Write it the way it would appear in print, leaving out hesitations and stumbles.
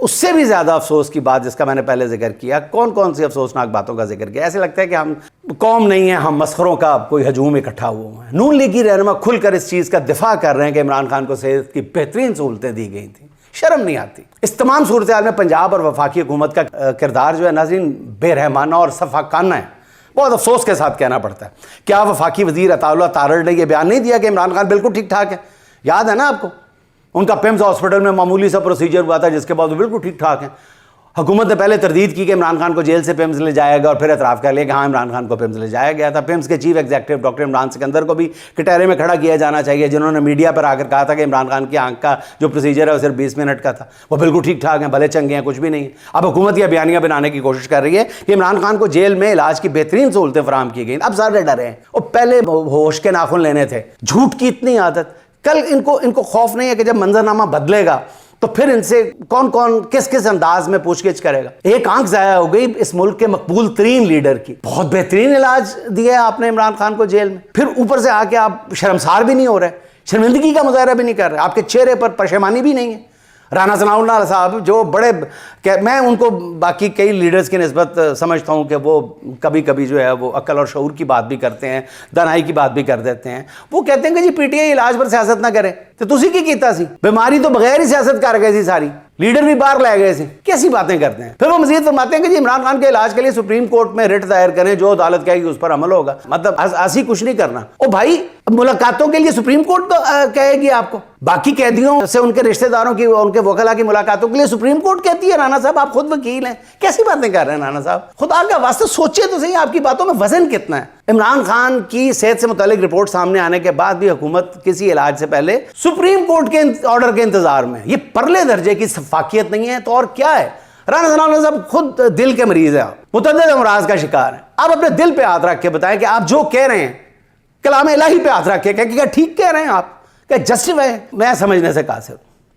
उससे भी ज़्यादा अफसोस की बात जिसका मैंने पहले जिक्र किया, कौन कौन सी अफसोसनाक बातों का जिक्र किया। ऐसे लगता है कि हम कौम नहीं है, हम मस्खरों का कोई हजूम इकट्ठा हुआ है। नून लीग की रहनुमा खुलकर इस चीज़ का दिफा कर रहे हैं कि इमरान खान को सेहत की बेहतरीन सहूलतें दी गई थी। शर्म नहीं आती। इस तमाम सूरत हाल में पंजाब और वफाकी हुकूमत का किरदार जो है नाज़रीन बेरहमाना और सफाकाना है। बहुत अफसोस के साथ कहना पड़ता है। क्या वफाकी वजीर अताउल्लाह तारड़ ने यह बयान नहीं दिया कि इमरान खान बिल्कुल ठीक ठाक है? याद है ना आपको, उनका पिम्स हॉस्पिटल में मामूली सा प्रोसीजर हुआ था जिसके बाद वो बिल्कुल ठीक ठाक है। हुकूमत ने पहले तरदीद की कि इमरान खान को जेल से पिम्स ले जाएगा और फिर एतराफ़ कर लिया कि हाँ इमरान खान को पिम्स ले जाया गया था। पिम्स के chief executive doctor Imran Sikandar को भी कटहरे में खड़ा किया जाना चाहिए, जिन्होंने मीडिया पर आकर कहा था कि इमरान खान की आंख का जो प्रोसीजर है वो सिर्फ 20 मिनट का था, वो बिल्कुल ठीक ठाक है, भले चंगे हैं, कुछ भी नहीं है। अब हुकूमत यह बयानियाँ बनाने की कोशिश कर रही है कि इमरान खान को जेल में इलाज की बेहतरीन सहूलतें फराहम की गई। अब सारे डरे हैं, और पहले होश के नाखून लेने थे। झूठ की इतनी आदत, कल इनको खौफ नहीं है कि जब मंजरनामा बदलेगा तो फिर इनसे कौन कौन किस किस अंदाज में पूछगिछ करेगा। एक आंख जाया हो गई इस मुल्क के मकबूल तरीन लीडर की। बहुत बेहतरीन इलाज दिया है आपने इमरान खान को जेल में, फिर ऊपर से आके आप शर्मसार भी नहीं हो रहे, शर्मिंदगी का मुजाहरा भी नहीं कर रहे, आपके चेहरे पर पशेमानी भी नहीं है। राना सनाउल्लाह साहब जो बड़े, मैं उनको बाकी कई लीडर्स की निस्बत समझता हूँ कि वो कभी कभी जो है वो अक्ल और शऊर की बात भी करते हैं, दानाई की बात भी कर देते हैं। वो कहते हैं कि जी पीटीआई इलाज पर सियासत ना करे, तो तुसी की कीता सी? बीमारी तो बगैर ही सियासत कर गई सी सारी, लीडर भी बाहर लै गए थे। कैसी बातें करते हैं। फिर वो मजीद फरमाते हैं कि जी इमरान खान के इलाज के लिए सुप्रीम कोर्ट में रिट दायर करें, जो अदालत कहेगी उस पर अमल होगा। मतलब ऐसी कुछ नहीं करना। ओ भाई, मुलाकातों के लिए सुप्रीम कोर्ट कहेगी आपको, बाकी कैदियों से उनके रिश्तेदारों की, उनके वकला की मुलाकातों के लिए सुप्रीम कोर्ट कहती है। राना साहब आप खुद वकील हैं, कैसी बातें कर रहे हैं राना साहब? खुदा का वास्ते सोचिए तो सही, आपकी बातों में वजन कितना है। इमरान खान की सेहत से मुतालिक रिपोर्ट सामने आने के बाद भी हुकूमत किसी इलाज से पहले सुप्रीम कोर्ट के ऑर्डर के इंतजार में। ये परले दर्जे की सफाकियत नहीं है तो और क्या है? राना सनाउल्लाह साहब खुद दिल के मरीज है, आप मुतअद्दिद अमराज का शिकार है। आप अपने दिल पे हाथ रख के बताएं कि आप जो कह रहे हैं कलाम इलाही पे हाथ रख के क्या ठीक कह रहे हैं आप? क्या जस्टिफाई मैं समझने से कासिर।